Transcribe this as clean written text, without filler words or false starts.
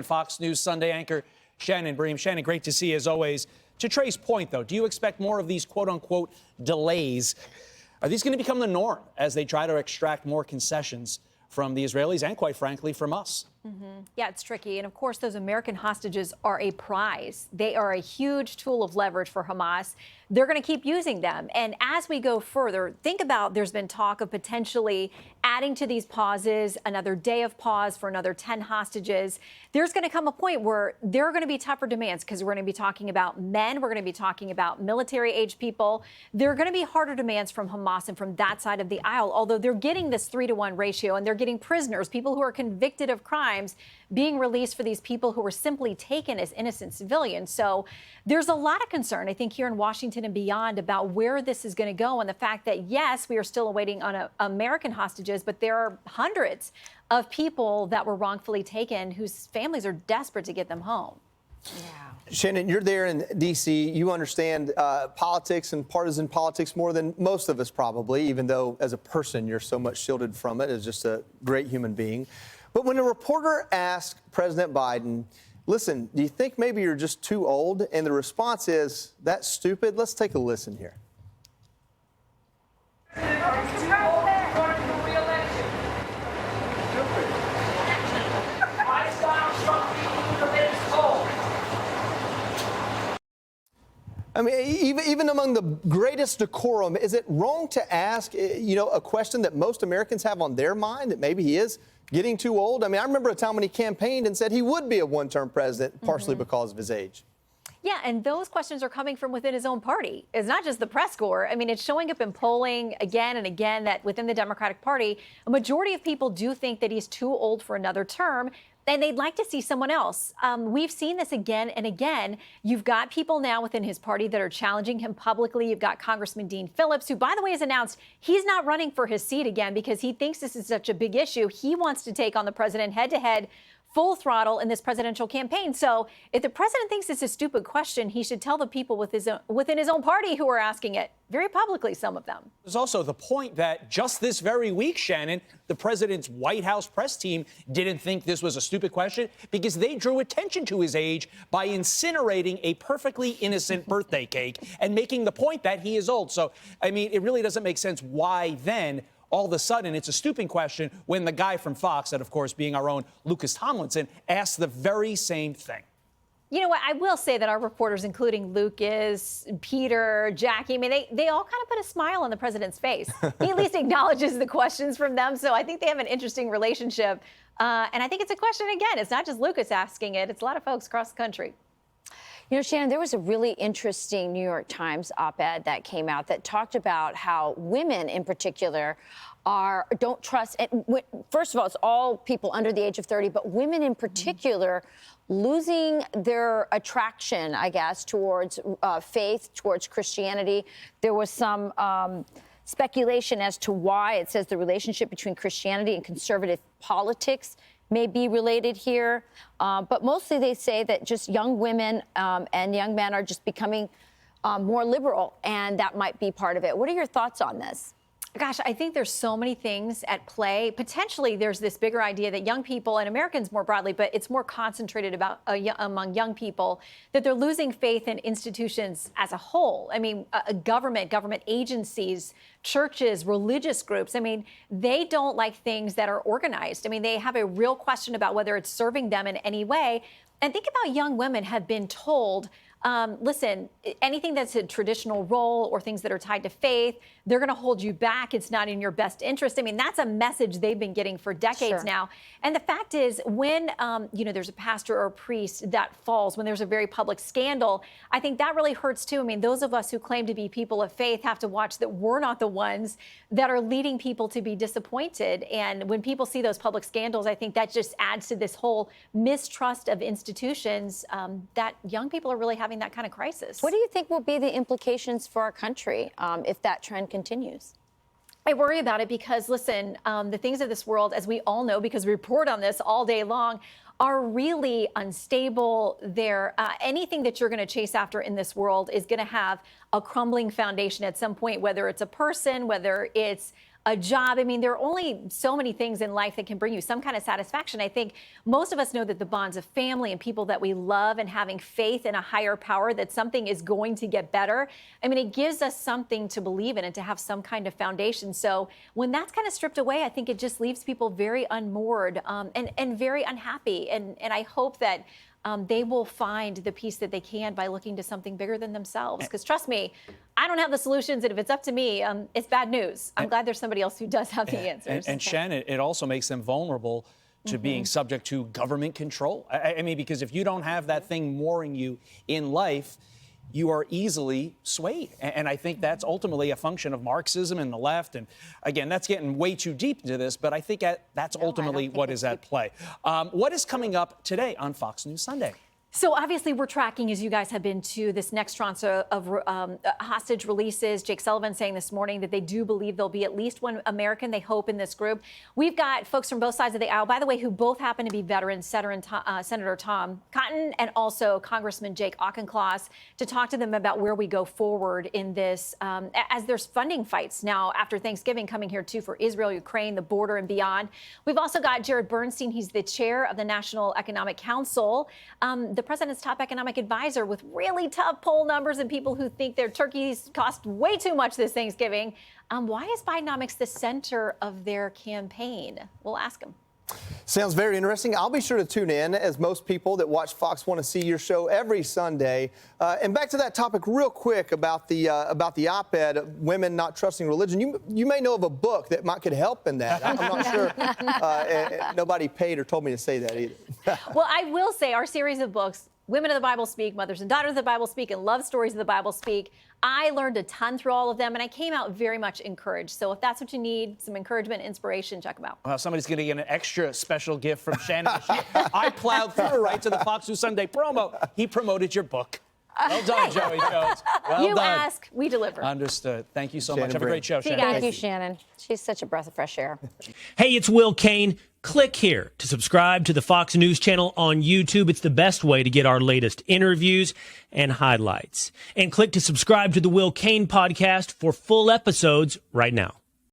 Fox News Sunday anchor Shannon Bream. Shannon, great to see you as always. To Trey's point, though, do you expect more of these quote-unquote delays? Are these going to become the norm as they try to extract more concessions from the Israelis and, quite frankly, from us? Yeah, it's tricky. And of course, those American hostages are a prize. They are a huge tool of leverage for Hamas. They're going to keep using them. And as we go further, think about there's been talk of potentially adding to these pauses, another day of pause for another 10 hostages. There's going to come a point where there are going to be tougher demands because we're going to be talking about men. We're going to be talking about military-age people. There are going to be harder demands from Hamas and from that side of the aisle, although they're getting this 3-to-1 ratio and they're getting prisoners, people who are convicted of crimes, being released for these people who were simply taken as innocent civilians. So there's a lot of concern, I think, here in Washington and beyond about where this is going to go and the fact that, yes, we are still awaiting on American hostages, but there are hundreds of people that were wrongfully taken whose families are desperate to get them home. Yeah. Shannon, you're there in D.C. You understand politics and partisan politics more than most of us probably, even though as a person you're so much shielded from it as just a great human being. But when a reporter asked President Biden, listen, do you think maybe you're just too old? And the response is, that's stupid. Let's take a listen here. I mean, even among the greatest decorum, is it wrong to ask, a question that most Americans have on their mind, that maybe he is getting too old? I mean, I remember a time when he campaigned and said he would be a one-term president, partially because of his age. Yeah, and those questions are coming from within his own party. It's not just the press corps. I mean, it's showing up in polling again and again that within the Democratic Party, a majority of people do think that he's too old for another term, and they'd like to see someone else. We've seen this again and again. You've got people now within his party that are challenging him publicly. You've got Congressman Dean Phillips, who, by the way, has announced he's not running for his seat again because he thinks this is such a big issue. He wants to take on the president head-to-head, full throttle in this presidential campaign. So if the president thinks it's a stupid question, he should tell the people within his own party who are asking it very publicly, some of them. There's also the point that just this very week, Shannon, the president's White House press team didn't think this was a stupid question because they drew attention to his age by incinerating a perfectly innocent birthday cake and making the point that he is old. So, I mean, it really doesn't make sense why then all of a sudden it's a stupid question when the guy from Fox, that of course being our own Lucas Tomlinson, asked the very same thing. You know what? I will say that our reporters, including Lucas, Peter, Jackie, I mean, they all kind of put a smile on the president's face. He at least acknowledges the questions from them. So I think they have an interesting relationship. And I think it's a question, again, it's not just Lucas asking it. It's a lot of folks across the country. You know, Shannon, there was a really interesting New York Times op-ed that came out that talked about how women in particular don't trust. First of all, it's all people under the age of 30, but women in particular losing their attraction, I guess, towards faith, towards Christianity. There was some speculation as to why. It says the relationship between Christianity and conservative politics may be related here. But mostly they say that just young women and young men are just becoming more liberal, and that might be part of it. What are your thoughts on this? Gosh, I think there's so many things at play. Potentially, there's this bigger idea that young people, and Americans more broadly, but it's more concentrated among young people, that they're losing faith in institutions as a whole. I mean, government agencies, churches, religious groups. I mean, they don't like things that are organized. I mean, they have a real question about whether it's serving them in any way. And think about young women have been told, listen, anything that's a traditional role or things that are tied to faith, they're going to hold you back. It's not in your best interest. I mean, that's a message they've been getting for decades now. And the fact is, when, there's a pastor or a priest that falls, when there's a very public scandal, I think that really hurts too. I mean, those of us who claim to be people of faith have to watch that we're not the ones that are leading people to be disappointed. And when people see those public scandals, I think that just adds to this whole mistrust of institutions that young people are really having that kind of crisis. What do you think will be the implications for our country if that trend continues? I worry about it because, listen, the things of this world, as we all know, because we report on this all day long, are really unstable. They're anything that you're going to chase after in this world is going to have a crumbling foundation at some point, whether it's a person, whether it's a job. I mean, there are only so many things in life that can bring you some kind of satisfaction. I think most of us know that the bonds of family and people that we love and having faith in a higher power that something is going to get better. I mean, it gives us something to believe in and to have some kind of foundation. So when that's kind of stripped away, I think it just leaves people very unmoored and very unhappy. And I hope that they will find the peace that they can by looking to something bigger than themselves. Because trust me, I don't have the solutions, and if it's up to me, it's bad news. I'm glad there's somebody else who does have the answers. And Shannon, it also makes them vulnerable to being subject to government control. I mean, because if you don't have that thing mooring you in life, you are easily swayed. And I think that's ultimately a function of Marxism and the left. And again, that's getting way too deep into this, but I think that's ultimately what is at play. What is coming up today on Fox News Sunday? So obviously we're tracking, as you guys have been, to this next tranche of hostage releases. Jake Sullivan saying this morning that they do believe there'll be at least one American, they hope, in this group. We've got folks from both sides of the aisle, by the way, who both happen to be veterans, Senator Tom Cotton and also Congressman Jake Auchincloss, to talk to them about where we go forward in this, as there's funding fights now after Thanksgiving coming here, too, for Israel, Ukraine, the border, and beyond. We've also got Jared Bernstein. He's the chair of the National Economic Council. The president's top economic advisor, with really tough poll numbers and people who think their turkeys cost way too much this Thanksgiving. Why is Bidenomics the center of their campaign? We'll ask him. Sounds very interesting. I'll be sure to tune in, as most people that watch Fox want to see your show every Sunday. And back to that topic real quick about the op-ed, women not trusting religion. You may know of a book that could help in that. I'm not sure. Nobody paid or told me to say that either. Well, I will say our series of books, Women of the Bible Speak, Mothers and Daughters of the Bible Speak, and Love Stories of the Bible Speak, I learned a ton through all of them, and I came out very much encouraged. So if that's what you need, some encouragement, inspiration, check them out. Well, somebody's going to get an extra special gift from Shannon. I plowed through right to the Fox News Sunday promo. He promoted your book. Well done, Joey Jones. Well you done. Ask, we deliver. Understood. Thank you so Shannon much. Have a Bream. great show, See you Shannon. guys. Thank you, Shannon. She's such a breath of fresh air. Hey, it's Will Kane. Click here to subscribe to the Fox News channel on YouTube. It's the best way to get our latest interviews and highlights. And click to subscribe to the Will Kane podcast for full episodes right now.